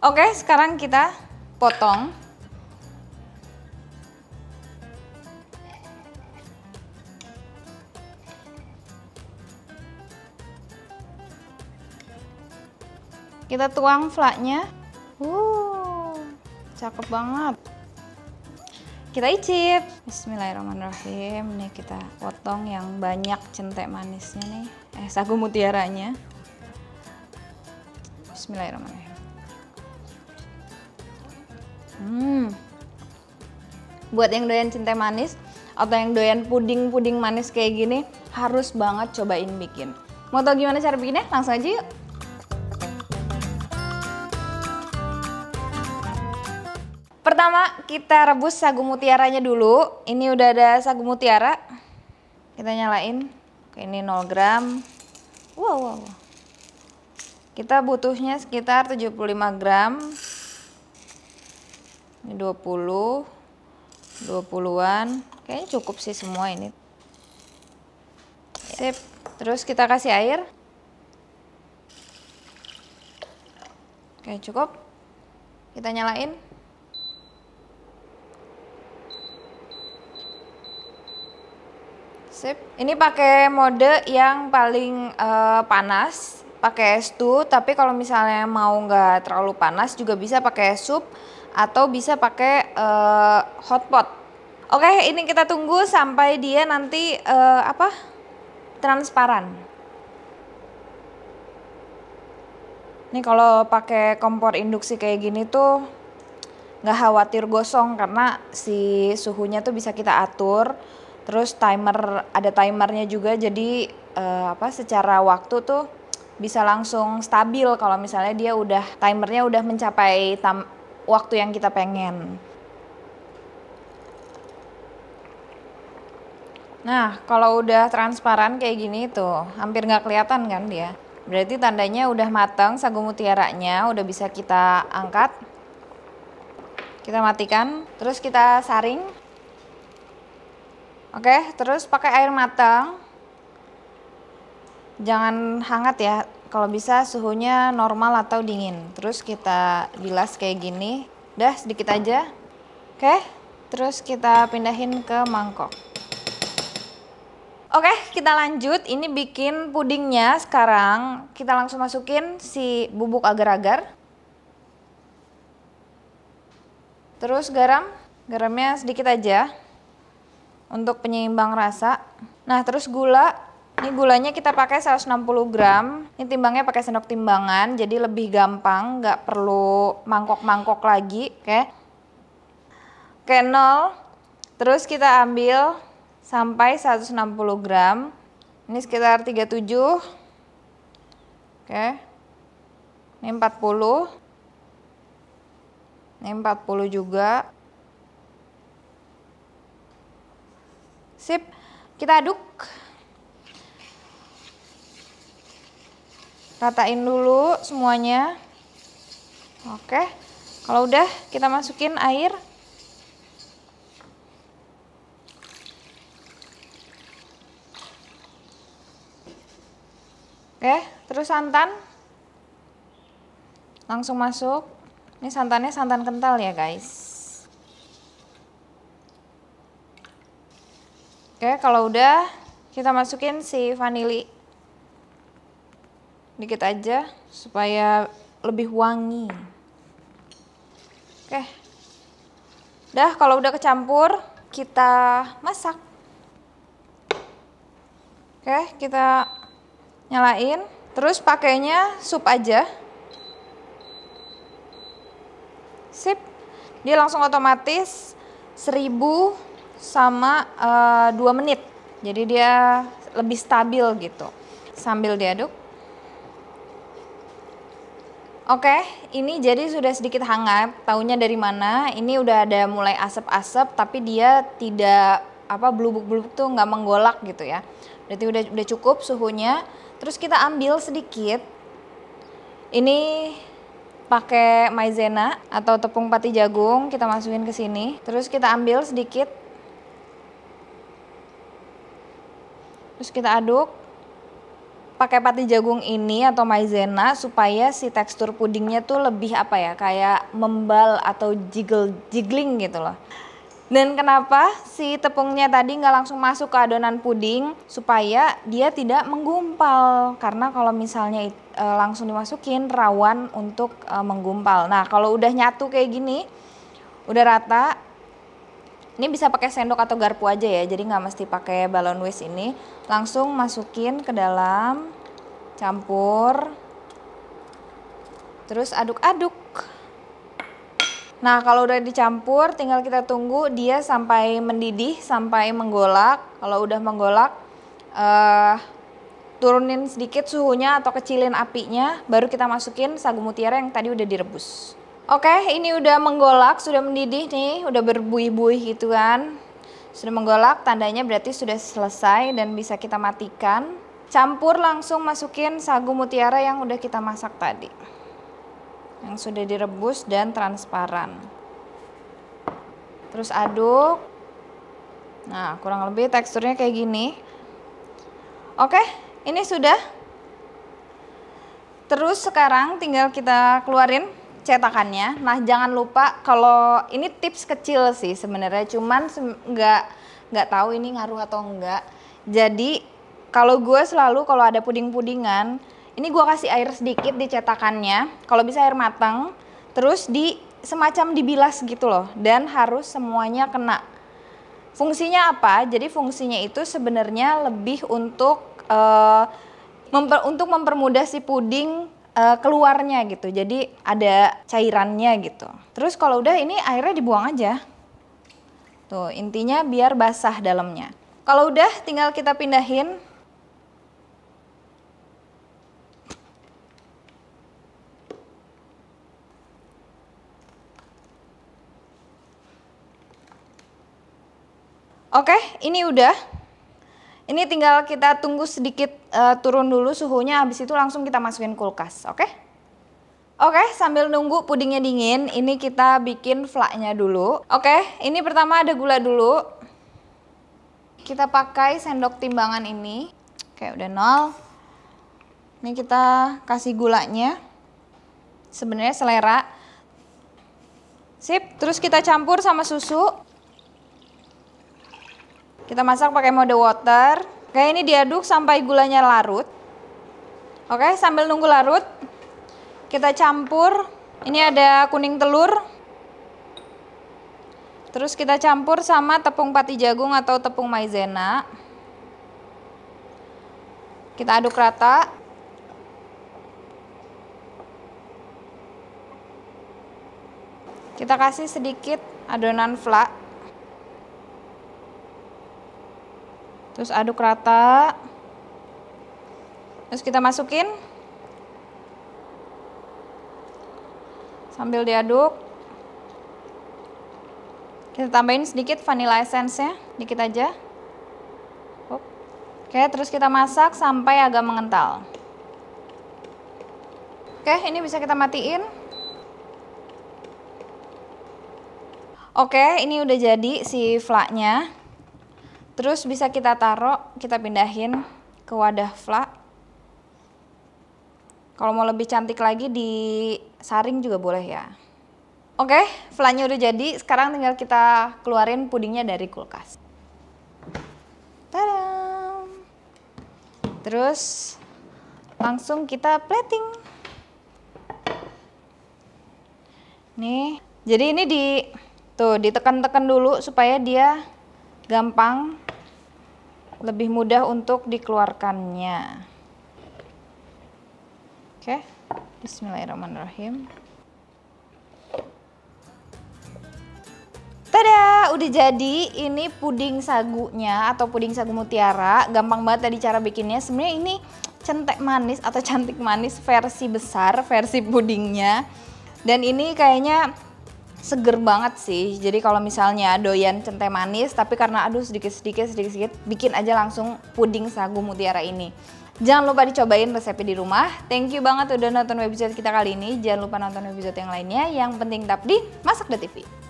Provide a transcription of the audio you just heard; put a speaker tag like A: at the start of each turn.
A: Oke, sekarang kita potong. Kita tuang flaknya. Cakep banget. Kita icip. Bismillahirrahmanirrahim. Nih kita potong yang banyak centek manisnya nih. Sagu mutiaranya. Bismillahirrahmanirrahim. Buat yang doyan centek manis atau yang doyan puding manis kayak gini, harus banget cobain bikin. Mau tau gimana cara bikinnya? Langsung aja yuk. Pertama kita rebus sagu mutiaranya dulu. Ini udah ada sagu mutiara. Kita nyalain. Oke, ini 0 gram. Wow. Kita butuhnya sekitar 75 gram. Ini 20-an. Kayaknya cukup sih semua ini. Sip. Terus kita kasih air. Oke, cukup. Kita nyalain. Sip. Ini pakai mode yang paling panas, pakai S2. Tapi kalau misalnya mau nggak terlalu panas juga bisa pakai sup atau bisa pakai hotpot. Oke, ini kita tunggu sampai dia nanti transparan. Ini kalau pakai kompor induksi kayak gini tuh nggak khawatir gosong karena si suhunya tuh bisa kita atur. Terus ada timernya juga, jadi secara waktu tuh bisa langsung stabil kalau misalnya dia timernya udah mencapai waktu yang kita pengen. Nah, kalau udah transparan kayak gini tuh, hampir nggak kelihatan kan dia. Berarti tandanya udah matang sagu mutiaranya, udah bisa kita angkat. Kita matikan, terus kita saring. Oke, terus pakai air matang. Jangan hangat ya, kalau bisa suhunya normal atau dingin. Terus kita bilas kayak gini, udah sedikit aja. Oke, terus kita pindahin ke mangkok. Oke, kita lanjut. Ini bikin pudingnya sekarang. Kita langsung masukin si bubuk agar-agar. Terus garamnya sedikit aja untuk penyeimbang rasa. Nah, terus gula. Ini gulanya kita pakai 160 gram. Ini timbangnya pakai sendok timbangan, jadi lebih gampang, nggak perlu mangkok-mangkok lagi. Oke, 0. Terus kita ambil sampai 160 gram. Ini sekitar 37. Oke. Ini 40. Ini 40 juga. Sip, kita aduk. Ratain dulu semuanya. Oke, kalau udah kita masukin air. Oke, terus santan. Langsung masuk. Ini santannya santan kental ya guys. Oke, kalau udah kita masukin si vanili. Dikit aja supaya lebih wangi. Oke. Udah, kalau udah kecampur, kita masak. Oke, kita nyalain. Terus pakainya sup aja. Sip. Dia langsung otomatis 1000 sama 2 menit. Jadi dia lebih stabil gitu. Sambil diaduk. Oke, ini jadi sudah sedikit hangat. Taunya dari mana? Ini udah ada mulai asap-asap, tapi dia tidak belubuk-belubuk tuh nggak menggolak gitu ya. Berarti udah cukup suhunya. Terus kita ambil sedikit. Ini pakai maizena atau tepung pati jagung, kita masukin ke sini. Terus kita ambil sedikit. Terus kita aduk. pakai pati jagung ini atau maizena supaya si tekstur pudingnya tuh lebih apa ya, kayak membal atau jiggling gitu loh. Dan kenapa si tepungnya tadi nggak langsung masuk ke adonan puding, supaya dia tidak menggumpal, karena kalau misalnya langsung dimasukin rawan untuk menggumpal. Nah kalau udah nyatu kayak gini, udah rata, ini bisa pakai sendok atau garpu aja ya, jadi nggak mesti pakai balon whisk ini. Langsung masukin ke dalam, campur, terus aduk-aduk. Nah kalau udah dicampur, tinggal kita tunggu dia sampai mendidih, sampai menggolak. Kalau udah menggolak, turunin sedikit suhunya atau kecilin apinya, baru kita masukin sagu mutiara yang tadi udah direbus. Oke, ini udah menggolak, sudah mendidih nih, udah berbuih-buih gitu kan. Sudah menggolak, tandanya berarti sudah selesai dan bisa kita matikan. Campur, langsung masukin sagu mutiara yang udah kita masak tadi, yang sudah direbus dan transparan. Terus aduk. Nah, kurang lebih teksturnya kayak gini. Oke, ini sudah. Terus sekarang tinggal kita keluarin cetakannya. Nah jangan lupa, kalau ini tips kecil sih sebenarnya, cuman nggak tahu ini ngaruh atau enggak. Jadi kalau gue selalu kalau ada puding-pudingan, ini gue kasih air sedikit di cetakannya, kalau bisa air matang, terus semacam dibilas gitu loh, dan harus semuanya kena. Fungsinya apa? Jadi fungsinya itu sebenarnya lebih untuk mempermudah si puding keluarnya gitu, jadi ada cairannya gitu. Terus kalau udah ini airnya dibuang aja. Tuh intinya biar basah dalamnya. Kalau udah tinggal kita pindahin. Oke, ini udah. Ini tinggal kita tunggu sedikit turun dulu suhunya, habis itu langsung kita masukin kulkas, oke? Oke, sambil nunggu pudingnya dingin, ini kita bikin flaknya dulu. Oke, ini pertama ada gula dulu. Kita pakai sendok timbangan ini. Oke, udah 0. Ini kita kasih gulanya. Sebenarnya selera. Sip, terus kita campur sama susu. Kita masak pakai mode water. Oke, ini diaduk sampai gulanya larut. Oke, sambil nunggu larut, kita campur. Ini ada kuning telur. Terus kita campur sama tepung pati jagung atau tepung maizena. Kita aduk rata. Kita kasih sedikit adonan flak. Terus aduk rata. Terus kita masukin. Sambil diaduk. Kita tambahin sedikit vanilla essence-nya, dikit aja. Oke, terus kita masak sampai agak mengental. Oke, ini bisa kita matiin. Oke, ini udah jadi si flaknya. Terus bisa kita taruh, kita pindahin ke wadah flak. Kalau mau lebih cantik lagi disaring juga boleh ya. Oke, flaknya udah jadi. Sekarang tinggal kita keluarin pudingnya dari kulkas. Tada! Terus langsung kita plating. Nih, jadi ini ditekan-tekan dulu supaya dia gampang, lebih mudah untuk dikeluarkannya. Oke, bismillahirrahmanirrahim. Tada, udah jadi. Ini puding sagunya atau puding sagu mutiara. Gampang banget tadi cara bikinnya. Sebenarnya ini centek manis atau cantik manis versi besar, versi pudingnya. Dan ini kayaknya seger banget sih. Jadi kalau misalnya doyan centai manis tapi karena aduh sedikit-sedikit bikin aja langsung puding sagu mutiara ini. Jangan lupa dicobain resepnya di rumah. Thank you banget udah nonton webisode kita kali ini. Jangan lupa nonton webisode yang lainnya. Yang penting tetap di Masak.tv.